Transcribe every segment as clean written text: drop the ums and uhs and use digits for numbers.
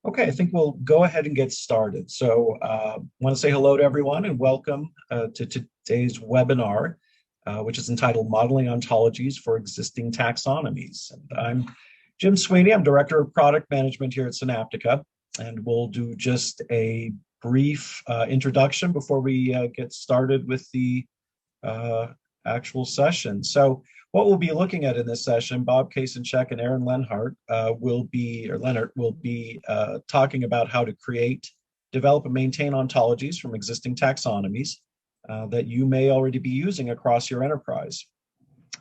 Okay, I think we'll go ahead and get started. So I want to say hello to everyone and welcome to today's webinar, which is entitled Modeling Ontologies for Existing Taxonomies. And I'm Jim Sweeney. I'm Director of Product Management here at Synaptica, and we'll do just a brief introduction before we get started with the actual session. So what we'll be looking at in this session, Bob Kasenchak and Ahren Lehnert will be talking about how to create, develop, and maintain ontologies from existing taxonomies that you may already be using across your enterprise.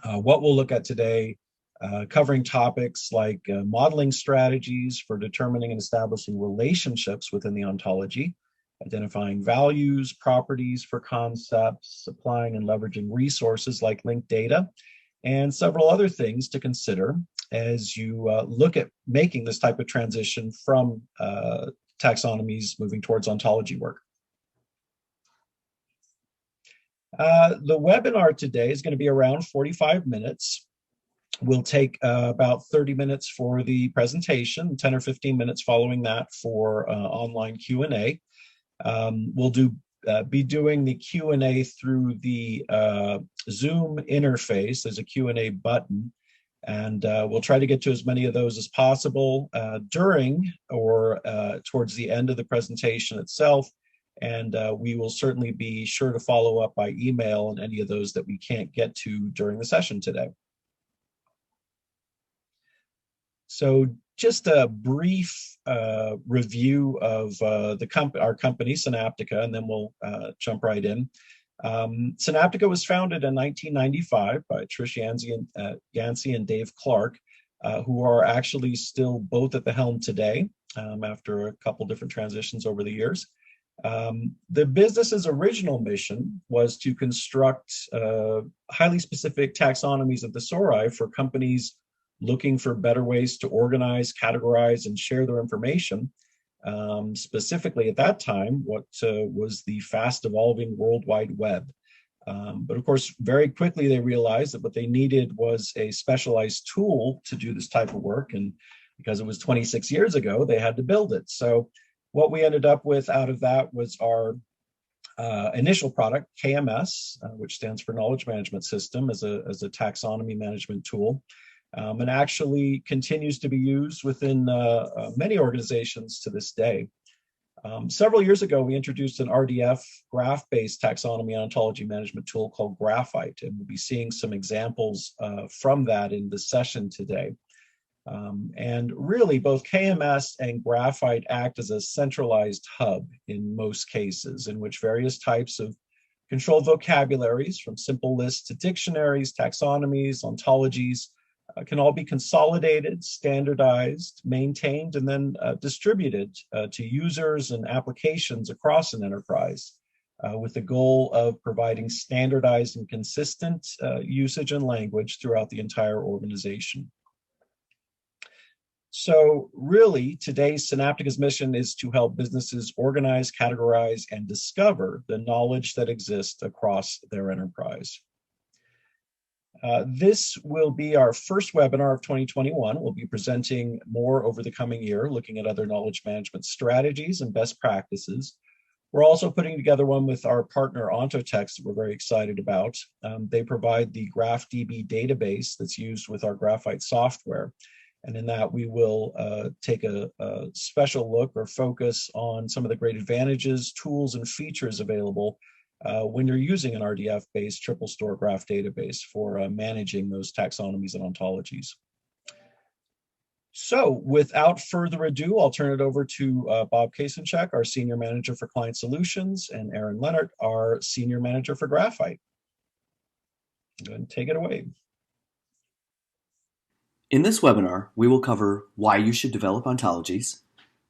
What we'll look at today, covering topics like modeling strategies for determining and establishing relationships within the ontology, identifying values, properties for concepts, applying and leveraging resources like linked data, and several other things to consider as you look at making this type of transition from taxonomies moving towards ontology work. The webinar today is going to be around 45 minutes. We'll take about 30 minutes for the presentation, 10 or 15 minutes following that for online Q&A. We'll be doing the Q&A through the Zoom interface. There's a Q&A button, and we'll try to get to as many of those as possible during or towards the end of the presentation itself. And we will certainly be sure to follow up by email on any of those that we can't get to during the session today. So just a brief review of our company, Synaptica, and then we'll jump right in. Synaptica was founded in 1995 by Trish Yancey and Dave Clark, who are actually still both at the helm today after a couple different transitions over the years. The business's original mission was to construct highly specific taxonomies of thesauri for companies looking for better ways to organize, categorize, and share their information. Specifically at that time, what was the fast evolving World Wide Web. But of course, very quickly they realized that what they needed was a specialized tool to do this type of work. And because it was 26 years ago, they had to build it. So what we ended up with out of that was our initial product, KMS, which stands for Knowledge Management System, as a taxonomy management tool. And actually continues to be used within many organizations to this day. Several years ago, we introduced an RDF graph-based taxonomy ontology management tool called Graphite, and we'll be seeing some examples from that in the session today. And really, both KMS and Graphite act as a centralized hub in most cases, in which various types of controlled vocabularies, from simple lists to dictionaries, taxonomies, ontologies, can all be consolidated, standardized, maintained, and then distributed to users and applications across an enterprise with the goal of providing standardized and consistent usage and language throughout the entire organization. So really, today, Synaptica's mission is to help businesses organize, categorize, and discover the knowledge that exists across their enterprise. This will be our first webinar of 2021. We'll be presenting more over the coming year, looking at other knowledge management strategies and best practices. We're also putting together one with our partner Ontologies that we're very excited about. They provide the GraphDB database that's used with our Graphite software. And in that, we will take a special look or focus on some of the great advantages, tools, and features available when you're using an RDF-based triple store graph database for managing those taxonomies and ontologies. So without further ado, I'll turn it over to Bob Kasenchak, our Senior Manager for Client Solutions, and Ahren Lehnert, our Senior Manager for Graphite. Go ahead and take it away. In this webinar, we will cover why you should develop ontologies,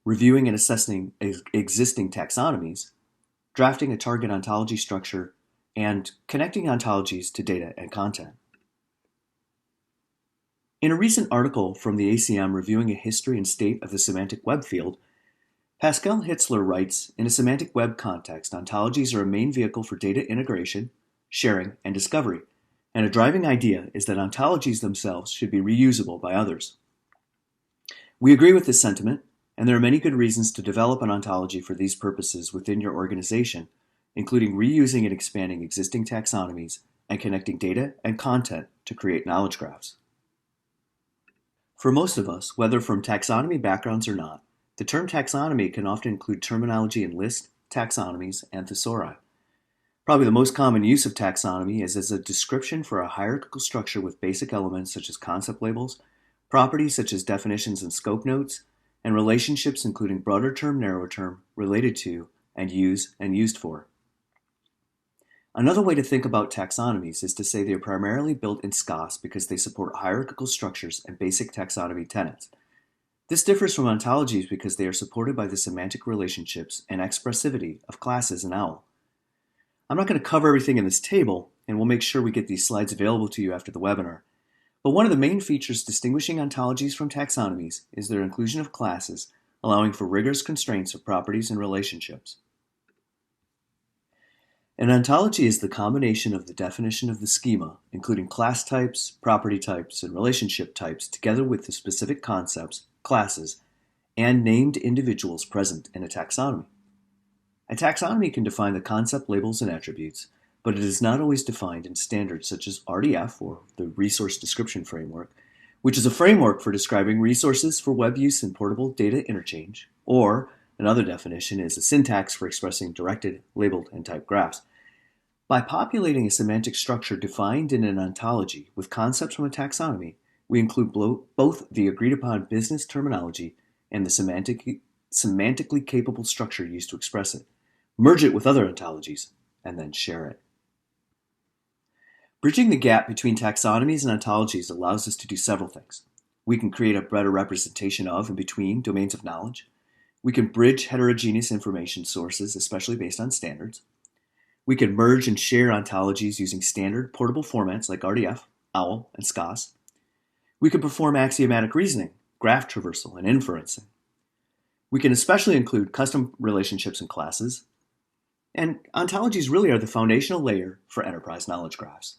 reviewing and assessing existing taxonomies, drafting a target ontology structure, and connecting ontologies to data and content. In a recent article from the ACM reviewing a history and state of the semantic web field, Pascal Hitzler writes, in a semantic web context, ontologies are a main vehicle for data integration, sharing, and discovery, and a driving idea is that ontologies themselves should be reusable by others. We agree with this sentiment, And there are many good reasons to develop an ontology for these purposes within your organization, including reusing and expanding existing taxonomies and connecting data and content to create knowledge graphs. For most of us, whether from taxonomy backgrounds or not, the term taxonomy can often include terminology in lists, taxonomies, and thesauri. Probably the most common use of taxonomy is as a description for a hierarchical structure with basic elements such as concept labels, properties such as definitions and scope notes, and relationships including broader term, narrower term, related to, and used for. Another way to think about taxonomies is to say they are primarily built in SCOS because they support hierarchical structures and basic taxonomy tenets. This differs from ontologies because they are supported by the semantic relationships and expressivity of classes in OWL. I'm not going to cover everything in this table, and we'll make sure we get these slides available to you after the webinar. But one of the main features distinguishing ontologies from taxonomies is their inclusion of classes, allowing for rigorous constraints of properties and relationships. An ontology is the combination of the definition of the schema, including class types, property types, and relationship types, together with the specific concepts, classes, and named individuals present in a taxonomy. A taxonomy can define the concept labels and attributes, but it is not always defined in standards such as RDF, or the Resource Description Framework, which is a framework for describing resources for web use and portable data interchange, or another definition is a syntax for expressing directed, labeled, and typed graphs. By populating a semantic structure defined in an ontology with concepts from a taxonomy, we include both the agreed-upon business terminology and the semantically capable structure used to express it, merge it with other ontologies, and then share it. Bridging the gap between taxonomies and ontologies allows us to do several things. We can create a better representation of and between domains of knowledge. We can bridge heterogeneous information sources, especially based on standards. We can merge and share ontologies using standard portable formats like RDF, OWL, and SCOS. We can perform axiomatic reasoning, graph traversal, and inferencing. We can especially include custom relationships and classes. And ontologies really are the foundational layer for enterprise knowledge graphs.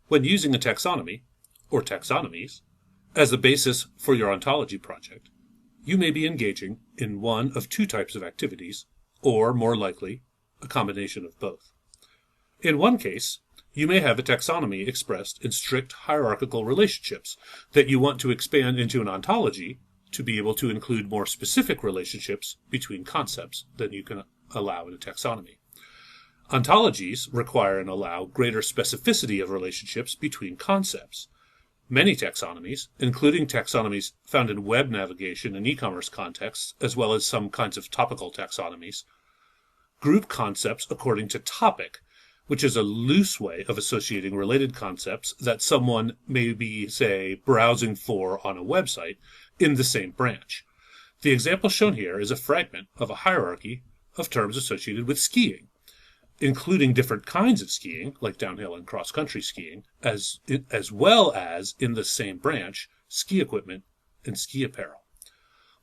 When using a taxonomy, or taxonomies, as the basis for your ontology project, you may be engaging in one of two types of activities, or more likely, a combination of both. In one case, you may have a taxonomy expressed in strict hierarchical relationships that you want to expand into an ontology to be able to include more specific relationships between concepts than you can allow in a taxonomy. Ontologies require and allow greater specificity of relationships between concepts. Many taxonomies, including taxonomies found in web navigation and e-commerce contexts, as well as some kinds of topical taxonomies, group concepts according to topic, which is a loose way of associating related concepts that someone may be, say, browsing for on a website in the same branch. The example shown here is a fragment of a hierarchy of terms associated with skiing, including different kinds of skiing, like downhill and cross-country skiing, as well as, in the same branch, ski equipment and ski apparel.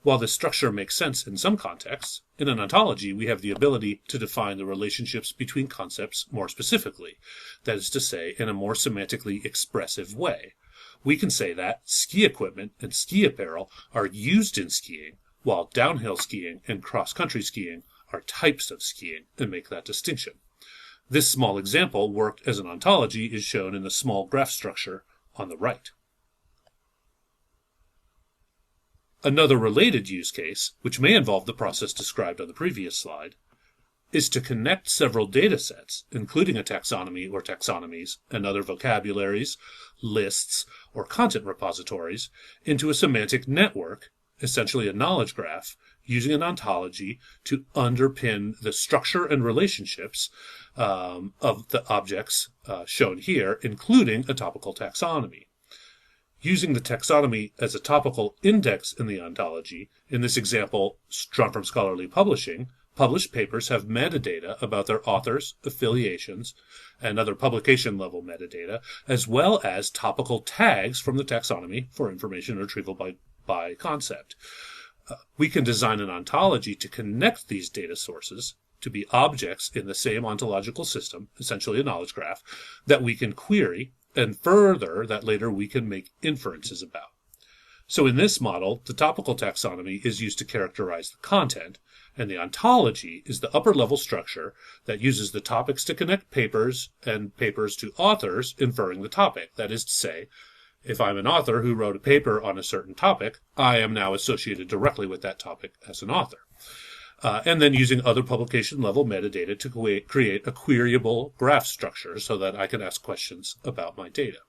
While this structure makes sense in some contexts, in an ontology we have the ability to define the relationships between concepts more specifically, that is to say, in a more semantically expressive way. We can say that ski equipment and ski apparel are used in skiing, while downhill skiing and cross-country skiing are types of skiing, and make that distinction. This small example worked as an ontology is shown in the small graph structure on the right. Another related use case, which may involve the process described on the previous slide, is to connect several data sets, including a taxonomy or taxonomies and other vocabularies, lists, or content repositories, into a semantic network, essentially a knowledge graph, using an ontology to underpin the structure and relationships of the objects shown here, including a topical taxonomy. Using the taxonomy as a topical index in the ontology, in this example drawn from scholarly publishing, published papers have metadata about their authors, affiliations, and other publication-level metadata, as well as topical tags from the taxonomy for information retrieval by concept. We can design an ontology to connect these data sources to be objects in the same ontological system, essentially a knowledge graph, that we can query, and further that later we can make inferences about. So in this model, the topical taxonomy is used to characterize the content, and the ontology is the upper-level structure that uses the topics to connect papers and papers to authors inferring the topic. That is to say, if I'm an author who wrote a paper on a certain topic, I am now associated directly with that topic as an author. And then using other publication-level metadata to create a queryable graph structure so that I can ask questions about my data.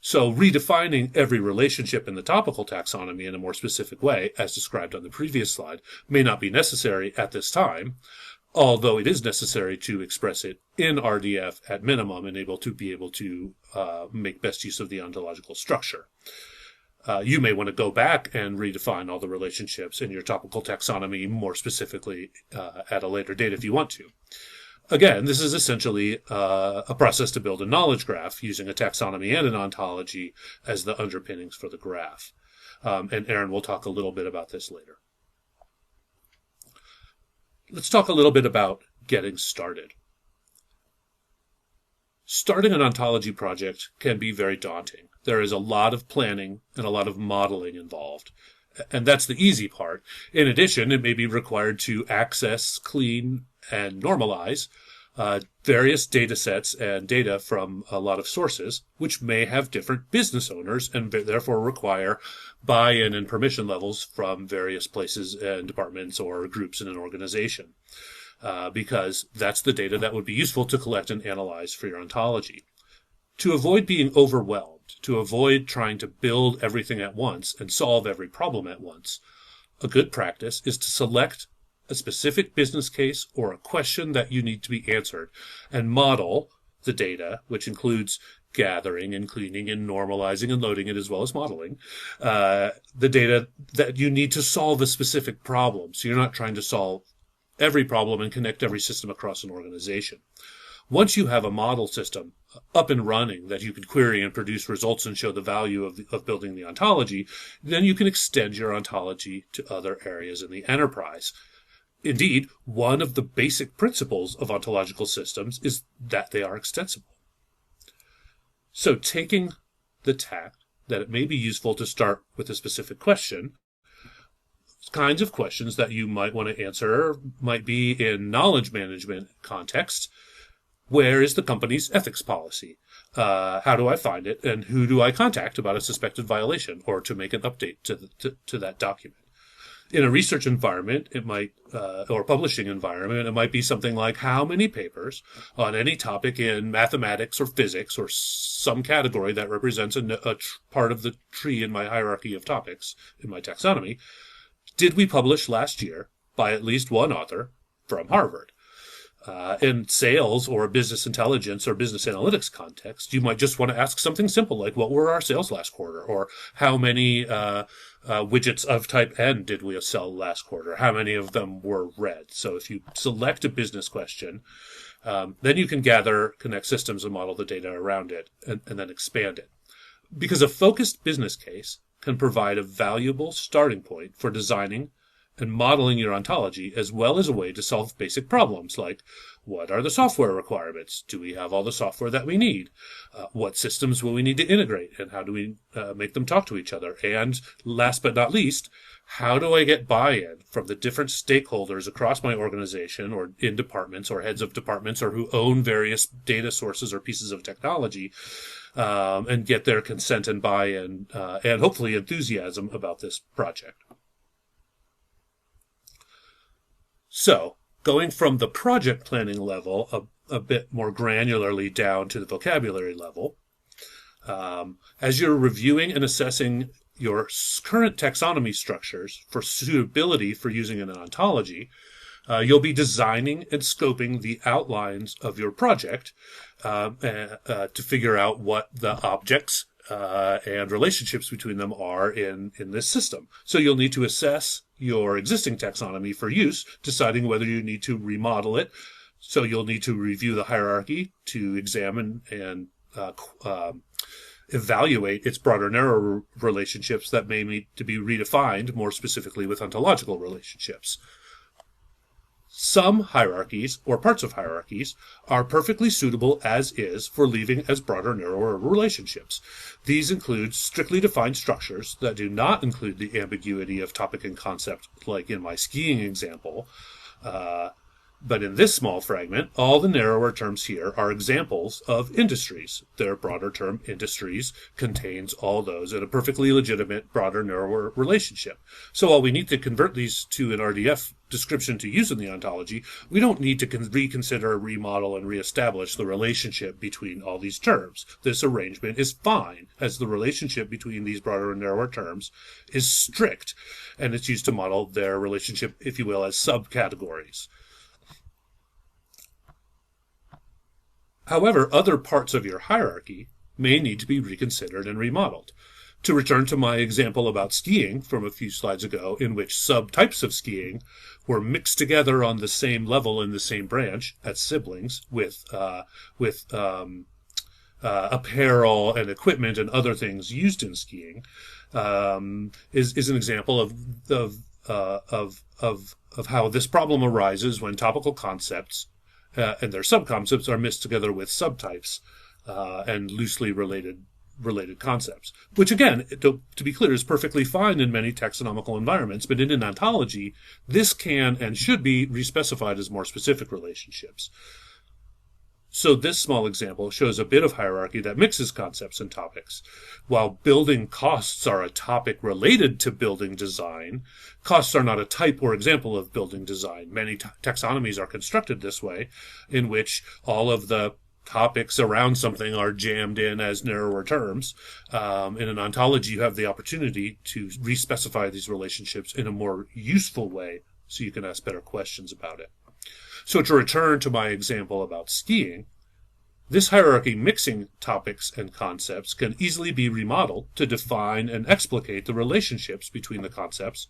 So redefining every relationship in the topical taxonomy in a more specific way, as described on the previous slide, may not be necessary at this time, although it is necessary to express it in RDF at minimum and be able to make best use of the ontological structure. You may want to go back and redefine all the relationships in your topical taxonomy more specifically at a later date if you want to. Again, this is essentially a process to build a knowledge graph using a taxonomy and an ontology as the underpinnings for the graph. And Ahren will talk a little bit about this later. Let's talk a little bit about getting started. Starting an ontology project can be very daunting. There is a lot of planning and a lot of modeling involved. And that's the easy part. In addition, it may be required to access, clean, and normalize various data sets and data from a lot of sources, which may have different business owners and therefore require buy-in and permission levels from various places and departments or groups in an organization, because that's the data that would be useful to collect and analyze for your ontology. To avoid being overwhelmed, to avoid trying to build everything at once and solve every problem at once, a good practice is to select a specific business case or a question that you need to be answered and model the data, which includes gathering and cleaning and normalizing and loading it as well as modeling, the data that you need to solve a specific problem. So you're not trying to solve every problem and connect every system across an organization. Once you have a model system up and running that you can query and produce results and show the value of building the ontology, then you can extend your ontology to other areas in the enterprise. Indeed, one of the basic principles of ontological systems is that they are extensible. So taking the tact that it may be useful to start with a specific question, kinds of questions that you might want to answer might be in knowledge management context. Where is the company's ethics policy? How do I find it? And who do I contact about a suspected violation or to make an update to that document? In a research environment, it might, or publishing environment, it might be something like how many papers on any topic in mathematics or physics or some category that represents a part of the tree in my hierarchy of topics in my taxonomy did we publish last year by at least one author from Harvard. In sales or business intelligence or business analytics context, you might just want to ask something simple like, what were our sales last quarter? Or how many widgets of type N did we sell last quarter? How many of them were read? So if you select a business question, then you can gather, connect systems, and model the data around it, and then expand it. Because a focused business case can provide a valuable starting point for designing and modeling your ontology, as well as a way to solve basic problems like, what are the software requirements? Do we have all the software that we need? What systems will we need to integrate? And how do we make them talk to each other? And last but not least, how do I get buy-in from the different stakeholders across my organization or in departments or heads of departments or who own various data sources or pieces of technology, and get their consent and buy-in and hopefully enthusiasm about this project? So, going from the project planning level a bit more granularly down to the vocabulary level, as you're reviewing and assessing your current taxonomy structures for suitability for using in an ontology, you'll be designing and scoping the outlines of your project to figure out what the objects and relationships between them are in this system. So you'll need to assess your existing taxonomy for use, deciding whether you need to remodel it. So you'll need to review the hierarchy to examine and evaluate its broader, narrower relationships that may need to be redefined more specifically with ontological relationships. Some hierarchies, or parts of hierarchies, are perfectly suitable as is for leaving as broader, narrower relationships. These include strictly defined structures that do not include the ambiguity of topic and concept, like in my skiing example. But in this small fragment, all the narrower terms here are examples of industries. Their broader term, industries, contains all those in a perfectly legitimate, broader, narrower relationship. So while we need to convert these to an RDF description to use in the ontology, we don't need to reconsider, remodel, and reestablish the relationship between all these terms. This arrangement is fine, as the relationship between these broader and narrower terms is strict, and it's used to model their relationship, if you will, as subcategories. However, other parts of your hierarchy may need to be reconsidered and remodeled. To return to my example about skiing from a few slides ago, in which subtypes of skiing were mixed together on the same level in the same branch as siblings with apparel and equipment and other things used in skiing, is an example of how this problem arises when topical concepts and their subconcepts are mixed together with subtypes and loosely related concepts, which again, to be clear, is perfectly fine in many taxonomical environments, but in an ontology, this can and should be respecified as more specific relationships. So this small example shows a bit of hierarchy that mixes concepts and topics. While building costs are a topic related to building design, costs are not a type or example of building design. Many taxonomies are constructed this way, in which all of the topics around something are jammed in as narrower terms. In an ontology, you have the opportunity to respecify these relationships in a more useful way, so you can ask better questions about it. So to return to my example about skiing, this hierarchy mixing topics and concepts can easily be remodeled to define and explicate the relationships between the concepts,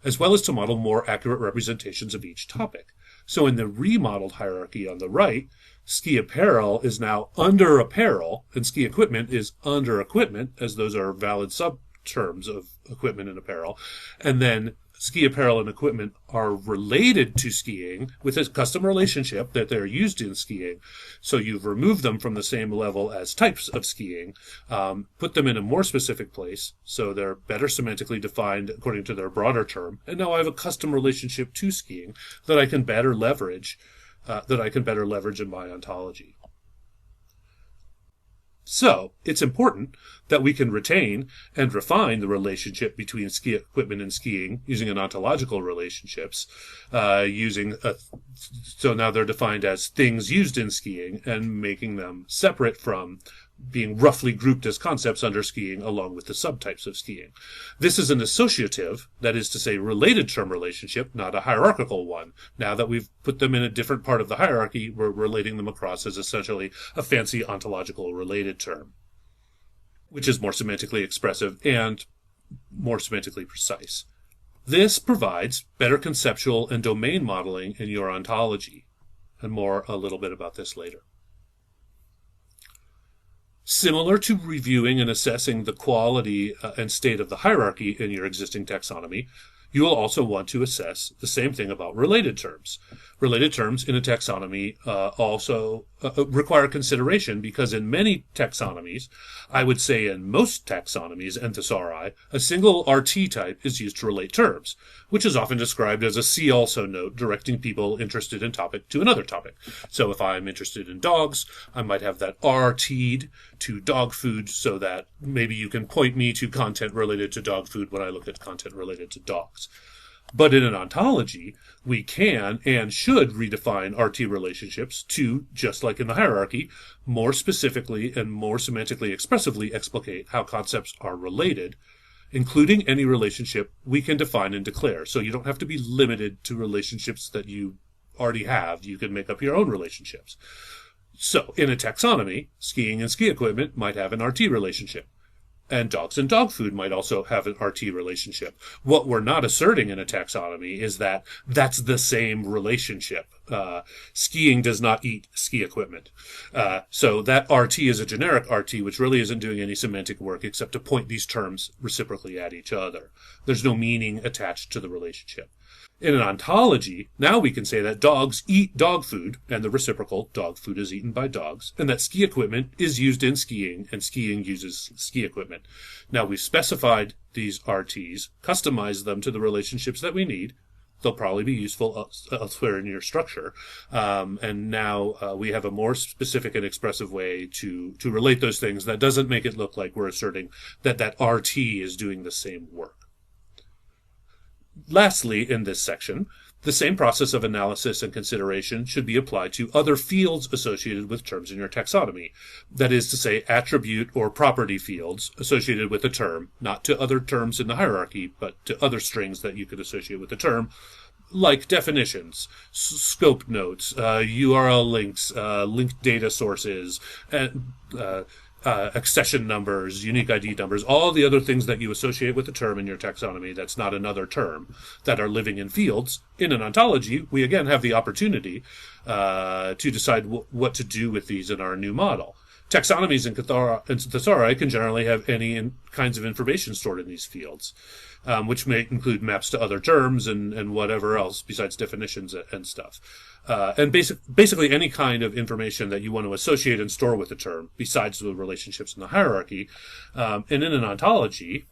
as well as to model more accurate representations of each topic. So in the remodeled hierarchy on the right, ski apparel is now under apparel, and ski equipment is under equipment, as those are valid subterms of equipment and apparel. And then ski apparel and equipment are related to skiing with a custom relationship that they're used in skiing. So you've removed them from the same level as types of skiing, put them in a more specific place, so they're better semantically defined according to their broader term. And now I have a custom relationship to skiing that I can better leverage, in my ontology. So, it's important that we can retain and refine the relationship between ski equipment and skiing using an ontological relationships, so now they're defined as things used in skiing and making them separate from being roughly grouped as concepts under skiing along with the subtypes of skiing. This is an associative, that is to say related term relationship, not a hierarchical one. Now that we've put them in a different part of the hierarchy, we're relating them across as essentially a fancy ontological related term, which is more semantically expressive and more semantically precise. This provides better conceptual and domain modeling in your ontology, and a little bit about this later. Similar to reviewing and assessing the quality and state of the hierarchy in your existing taxonomy, you will also want to assess the same thing about related terms. Related terms in a taxonomy also require consideration, because in many taxonomies, I would say in most taxonomies and thesauri, a single RT type is used to relate terms, which is often described as a see also note directing people interested in topic to another topic. So if I'm interested in dogs, I might have that RT'd to dog food, so that maybe you can point me to content related to dog food when I look at content related to dogs. But in an ontology, we can and should redefine RT relationships to, just like in the hierarchy, more specifically and more semantically expressively explicate how concepts are related, including any relationship we can define and declare. So you don't have to be limited to relationships that you already have. You can make up your own relationships. So in a taxonomy, skiing and ski equipment might have an RT relationship, and dog food might also have an RT relationship. What we're not asserting in a taxonomy is that that's the same relationship. Skiing does not eat ski equipment. So that RT is a generic RT, which really isn't doing any semantic work except to point these terms reciprocally at each other. There's no meaning attached to the relationship. In an ontology, now we can say that dogs eat dog food, and the reciprocal, dog food is eaten by dogs, and that ski equipment is used in skiing, and skiing uses ski equipment. Now we've specified these RTs, customized them to the relationships that we need. They'll probably be useful elsewhere in your structure. And now we have a more specific and expressive way to relate those things that doesn't make it look like we're asserting that that RT is doing the same work. Lastly, in this section, the same process of analysis and consideration should be applied to other fields associated with terms in your taxonomy. That is to say, attribute or property fields associated with a term, not to other terms in the hierarchy, but to other strings that you could associate with the term, like definitions, scope notes, URL links, linked data sources, and accession numbers, unique ID numbers, all the other things that you associate with a term in your taxonomy that's not another term, that are living in fields. In an ontology, we again have the opportunity to decide what to do with these in our new model. Taxonomies and thesauri can generally have any kinds of information stored in these fields, which may include maps to other terms and whatever else besides definitions and stuff. And basically any kind of information that you want to associate and store with a term besides the relationships in the hierarchy. And in an ontology,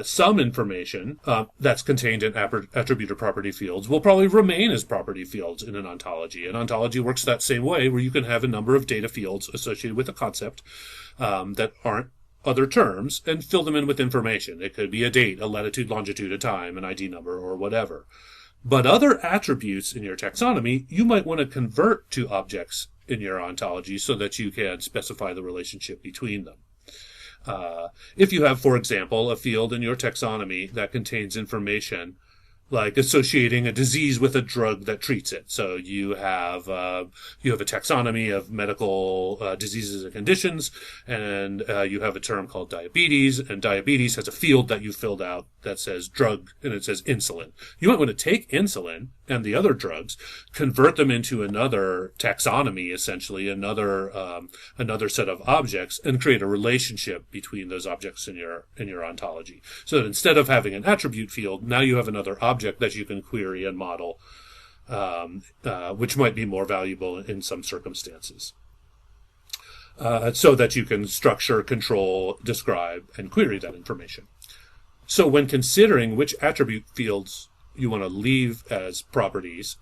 some information that's contained in attribute or property fields will probably remain as property fields in an ontology. An ontology works that same way, where you can have a number of data fields associated with a concept that aren't other terms and fill them in with information. It could be a date, a latitude, longitude, a time, an ID number, or whatever. But other attributes in your taxonomy, you might want to convert to objects in your ontology so that you can specify the relationship between them. If you have, for example, a field in your taxonomy that contains information like associating a disease with a drug that treats it. So you have a taxonomy of medical diseases and conditions, and you have a term called diabetes, and diabetes has a field that you filled out that says drug, and it says insulin. You might want to take insulin and the other drugs, convert them into another taxonomy, essentially another set of objects, and create a relationship between those objects in your ontology. So that instead of having an attribute field, now you have another object that you can query and model, which might be more valuable in some circumstances. So that you can structure, control, describe, and query that information. So when considering which attribute fields you want to leave as properties,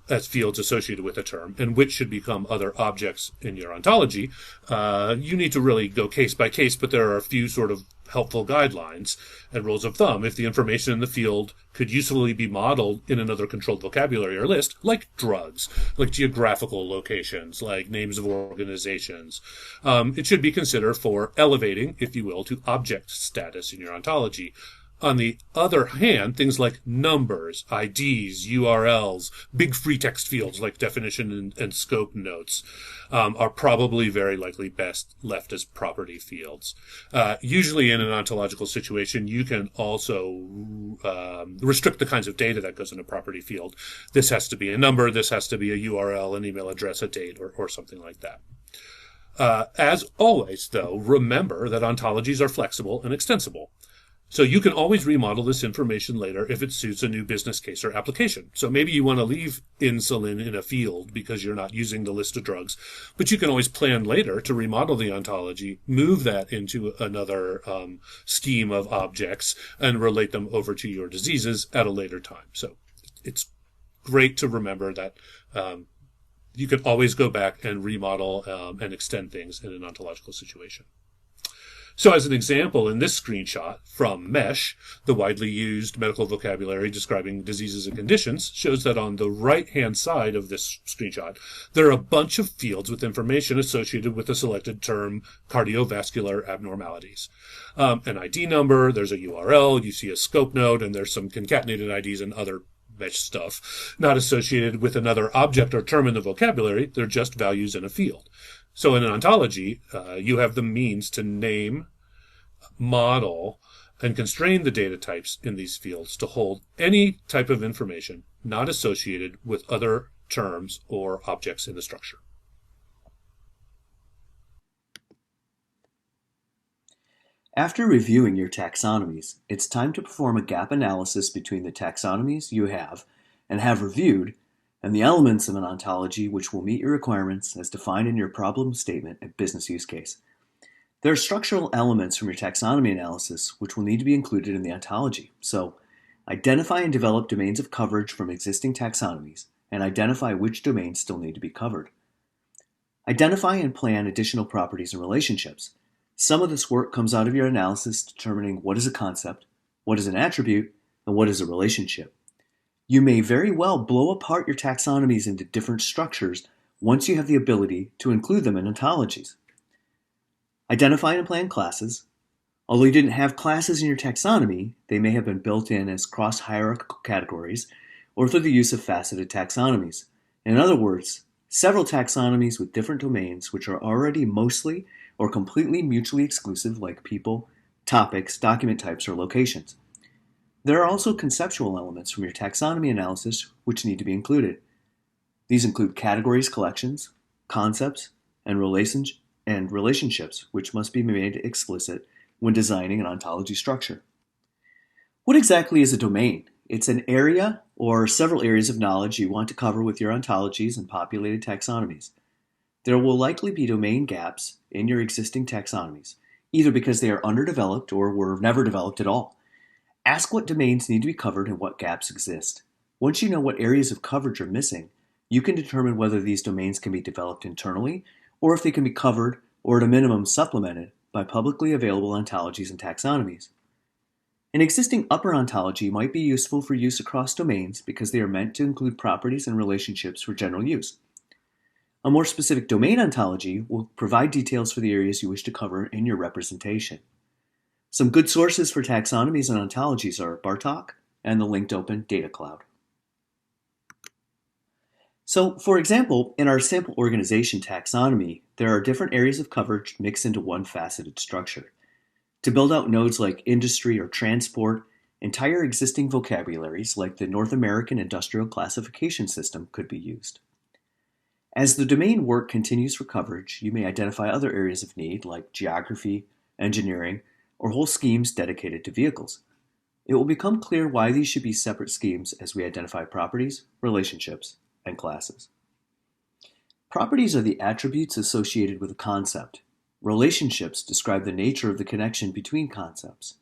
as fields associated with a term, and which should become other objects in your ontology, you need to really go case by case, but there are a few sort of helpful guidelines and rules of thumb. If the information in the field could usefully be modeled in another controlled vocabulary or list, like drugs, like geographical locations, like names of organizations, it should be considered for elevating, if you will, to object status in your ontology. On the other hand, things like numbers, IDs, URLs, big free text fields like definition and scope notes are probably very likely best left as property fields. Usually in an ontological situation, you can also restrict the kinds of data that goes in a property field. This has to be a number, this has to be a URL, an email address, a date, or something like that. As always, though, remember that ontologies are flexible and extensible. So you can always remodel this information later if it suits a new business case or application. So maybe you want to leave insulin in a field because you're not using the list of drugs, but you can always plan later to remodel the ontology, move that into another scheme of objects, and relate them over to your diseases at a later time. So it's great to remember that you can always go back and remodel and extend things in an ontological situation. So as an example, in this screenshot from MESH, the widely used medical vocabulary describing diseases and conditions, shows that on the right-hand side of this screenshot, there are a bunch of fields with information associated with the selected term cardiovascular abnormalities. An ID number, there's a URL, you see a scope node, and there's some concatenated IDs and other MESH stuff, not associated with another object or term in the vocabulary, they're just values in a field. So in an ontology, you have the means to name, model, and constrain the data types in these fields to hold any type of information not associated with other terms or objects in the structure. After reviewing your taxonomies, it's time to perform a gap analysis between the taxonomies you have and have reviewed and the elements of an ontology which will meet your requirements as defined in your problem statement and business use case. There are structural elements from your taxonomy analysis which will need to be included in the ontology. So, identify and develop domains of coverage from existing taxonomies and identify which domains still need to be covered. Identify and plan additional properties and relationships. Some of this work comes out of your analysis determining what is a concept, what is an attribute, and what is a relationship. You may very well blow apart your taxonomies into different structures once you have the ability to include them in ontologies. Identify and plan classes. Although you didn't have classes in your taxonomy, they may have been built in as cross-hierarchical categories or through the use of faceted taxonomies. In other words, several taxonomies with different domains which are already mostly or completely mutually exclusive, like people, topics, document types, or locations. There are also conceptual elements from your taxonomy analysis which need to be included. These include categories, collections, concepts, and relationships which must be made explicit when designing an ontology structure. What exactly is a domain? It's an area or several areas of knowledge you want to cover with your ontologies and populated taxonomies. There will likely be domain gaps in your existing taxonomies, either because they are underdeveloped or were never developed at all. Ask what domains need to be covered and what gaps exist. Once you know what areas of coverage are missing, you can determine whether these domains can be developed internally or if they can be covered or at a minimum supplemented by publicly available ontologies and taxonomies. An existing upper ontology might be useful for use across domains because they are meant to include properties and relationships for general use. A more specific domain ontology will provide details for the areas you wish to cover in your representation. Some good sources for taxonomies and ontologies are Bartok and the linked open Data Cloud. So, for example, in our sample organization taxonomy, there are different areas of coverage mixed into one faceted structure. To build out nodes like industry or transport, entire existing vocabularies like the North American Industrial Classification System could be used. As the domain work continues for coverage, you may identify other areas of need like geography, engineering, or whole schemes dedicated to vehicles. It will become clear why these should be separate schemes as we identify properties, relationships, and classes. Properties are the attributes associated with a concept. Relationships describe the nature of the connection between concepts.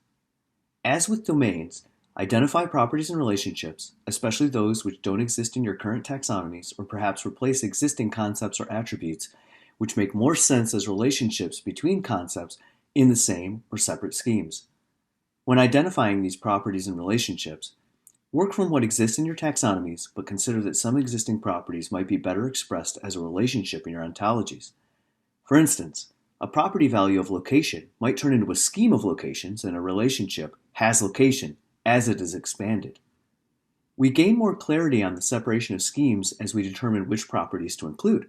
As with domains, identify properties and relationships, especially those which don't exist in your current taxonomies or perhaps replace existing concepts or attributes which make more sense as relationships between concepts in the same or separate schemes. When identifying these properties and relationships, work from what exists in your taxonomies, but consider that some existing properties might be better expressed as a relationship in your ontologies. For instance, a property value of location might turn into a scheme of locations and a relationship has location as it is expanded. We gain more clarity on the separation of schemes as we determine which properties to include.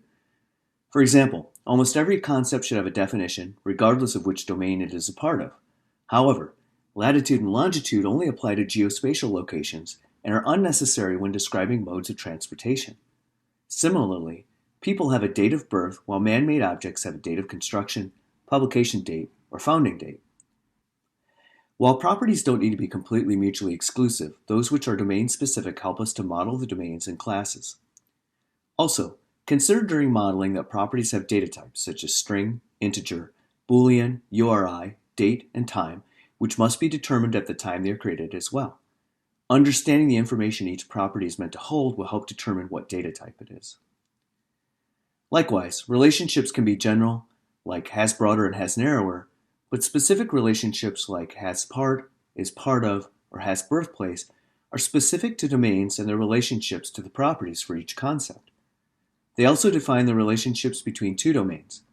For example, almost every concept should have a definition, regardless of which domain it is a part of. However, latitude and longitude only apply to geospatial locations and are unnecessary when describing modes of transportation. Similarly, people have a date of birth while man-made objects have a date of construction, publication date, or founding date. While properties don't need to be completely mutually exclusive, those which are domain-specific help us to model the domains and classes. Also, consider during modeling that properties have data types such as string, integer, Boolean, URI, date, and time, which must be determined at the time they are created as well. Understanding the information each property is meant to hold will help determine what data type it is. Likewise, relationships can be general, like has broader and has narrower, but specific relationships like has part, is part of, or has birthplace are specific to domains and their relationships to the properties for each concept. They also define the relationships between two domains.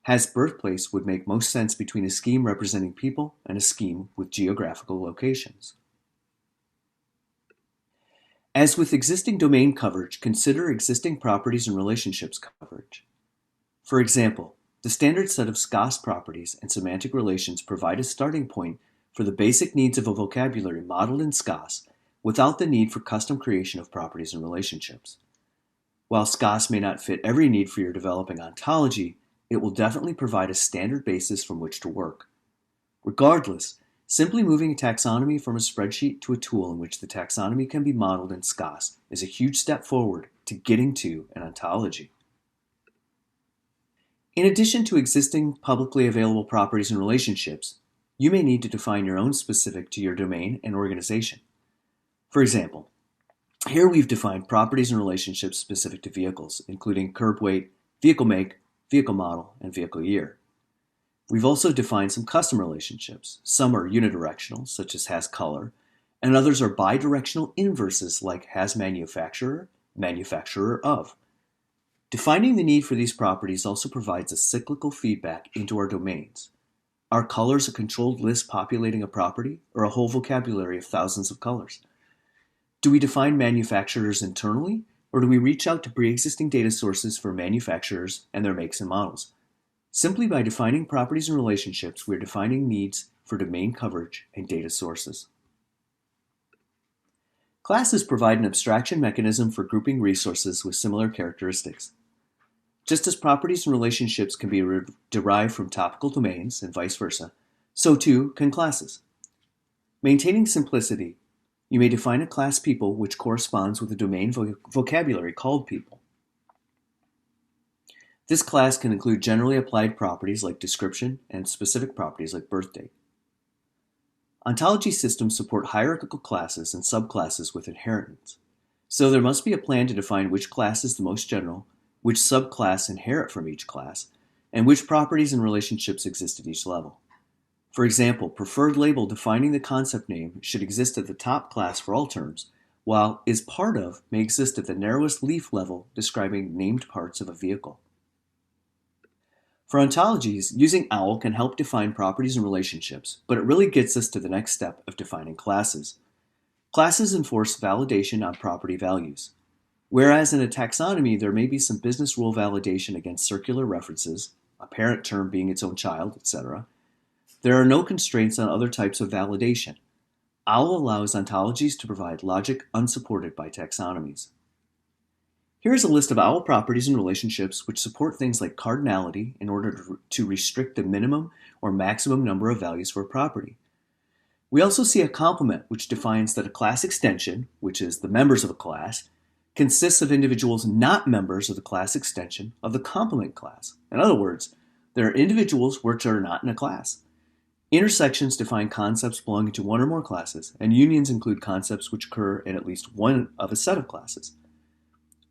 Has birthplace would make most sense between a scheme representing people and a scheme with geographical locations. As with existing domain coverage, consider existing properties and relationships coverage. For example, the standard set of SCOS properties and semantic relations provide a starting point for the basic needs of a vocabulary modeled in SCOS without the need for custom creation of properties and relationships. While SCOS may not fit every need for your developing ontology, it will definitely provide a standard basis from which to work. Regardless, simply moving a taxonomy from a spreadsheet to a tool in which the taxonomy can be modeled in SCOS is a huge step forward to getting to an ontology. In addition to existing publicly available properties and relationships, you may need to define your own specific to your domain and organization. For example, here we've defined properties and relationships specific to vehicles, including curb weight, vehicle make, vehicle model, and vehicle year. We've also defined some custom relationships. Some are unidirectional, such as has color, and others are bidirectional inverses like has manufacturer, manufacturer of. Defining the need for these properties also provides a cyclical feedback into our domains. Are colors a controlled list populating a property, or a whole vocabulary of thousands of colors? Do we define manufacturers internally, or do we reach out to pre-existing data sources for manufacturers and their makes and models? Simply by defining properties and relationships, we're defining needs for domain coverage and data sources. Classes provide an abstraction mechanism for grouping resources with similar characteristics. Just as properties and relationships can be derived from topical domains and vice versa, so too can classes. Maintaining simplicity, you may define a class people which corresponds with a domain vocabulary called people. This class can include generally applied properties like description and specific properties like birthdate. Ontology systems support hierarchical classes and subclasses with inheritance, so there must be a plan to define which class is the most general, which subclass inherit from each class, and which properties and relationships exist at each level. For example, preferred label defining the concept name should exist at the top class for all terms, while is part of may exist at the narrowest leaf level describing named parts of a vehicle. For ontologies, using OWL can help define properties and relationships, but it really gets us to the next step of defining classes. Classes enforce validation on property values. Whereas in a taxonomy, there may be some business rule validation against circular references, a parent term being its own child, etc., there are no constraints on other types of validation. OWL allows ontologies to provide logic unsupported by taxonomies. Here is a list of OWL properties and relationships which support things like cardinality in order to restrict the minimum or maximum number of values for a property. We also see a complement which defines that a class extension, which is the members of a class, consists of individuals not members of the class extension of the complement class. In other words, there are individuals which are not in a class. Intersections define concepts belonging to one or more classes, and unions include concepts which occur in at least one of a set of classes.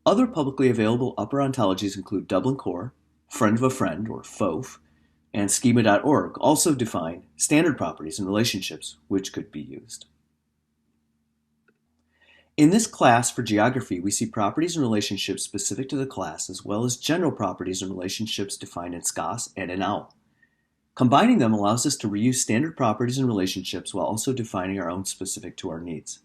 Other publicly available upper ontologies include Dublin Core, Friend of a Friend, or FOF, and Schema.org also define standard properties and relationships which could be used. In this class for geography, we see properties and relationships specific to the class, as well as general properties and relationships defined in SCOS and in OWL. Combining them allows us to reuse standard properties and relationships while also defining our own specific to our needs.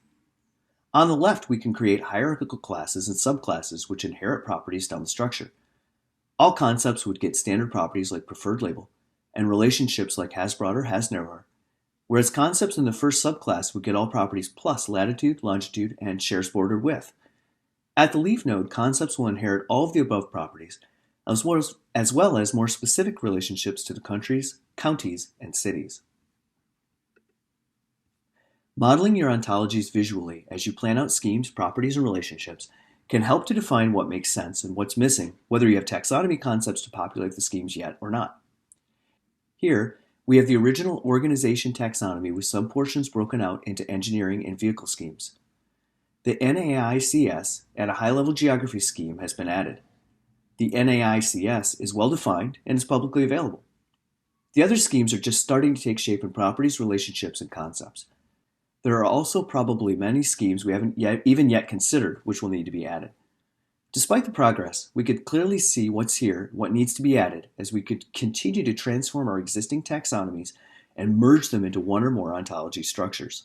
On the left, we can create hierarchical classes and subclasses which inherit properties down the structure. All concepts would get standard properties like preferred label, and relationships like has broader, has narrower, whereas concepts in the first subclass would get all properties plus latitude, longitude, and shares bordered with. At the leaf node, concepts will inherit all of the above properties, as well as more specific relationships to the countries, counties, and cities. Modeling your ontologies visually as you plan out schemes, properties, and relationships can help to define what makes sense and what's missing, whether you have taxonomy concepts to populate the schemes yet or not. Here, we have the original organization taxonomy with some portions broken out into engineering and vehicle schemes. The NAICS at a high-level geography scheme has been added. The NAICS is well defined and is publicly available. The other schemes are just starting to take shape in properties, relationships, and concepts. There are also probably many schemes we haven't even yet considered which will need to be added. Despite the progress, we could clearly see what's here, what needs to be added, as we could continue to transform our existing taxonomies and merge them into one or more ontology structures.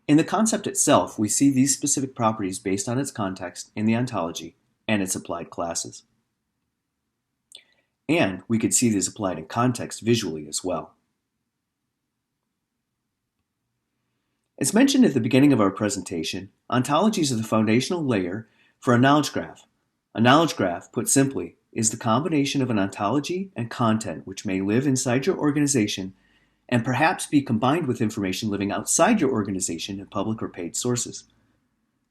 In the concept itself, we see these specific properties based on its context in the ontology and its applied classes. And we could see these applied in context visually as well. As mentioned at the beginning of our presentation, ontologies are the foundational layer for a knowledge graph. A knowledge graph, put simply, is the combination of an ontology and content which may live inside your organization and perhaps be combined with information living outside your organization in public or paid sources.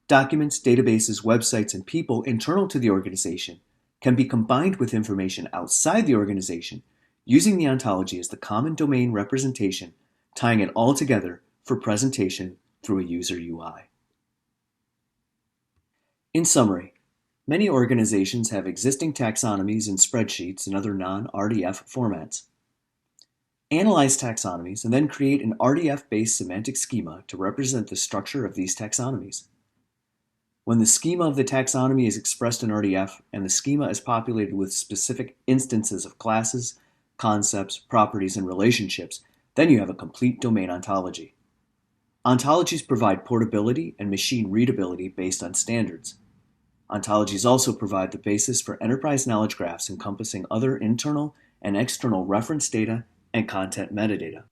Documents, databases, websites, and people internal to the organization can be combined with information outside the organization using the ontology as the common domain representation, tying it all together for presentation through a user UI. In summary, many organizations have existing taxonomies in spreadsheets and other non-RDF formats. Analyze taxonomies and then create an RDF-based semantic schema to represent the structure of these taxonomies. When the schema of the taxonomy is expressed in RDF and the schema is populated with specific instances of classes, concepts, properties, and relationships, then you have a complete domain ontology. Ontologies provide portability and machine readability based on standards. Ontologies also provide the basis for enterprise knowledge graphs encompassing other internal and external reference data and content metadata.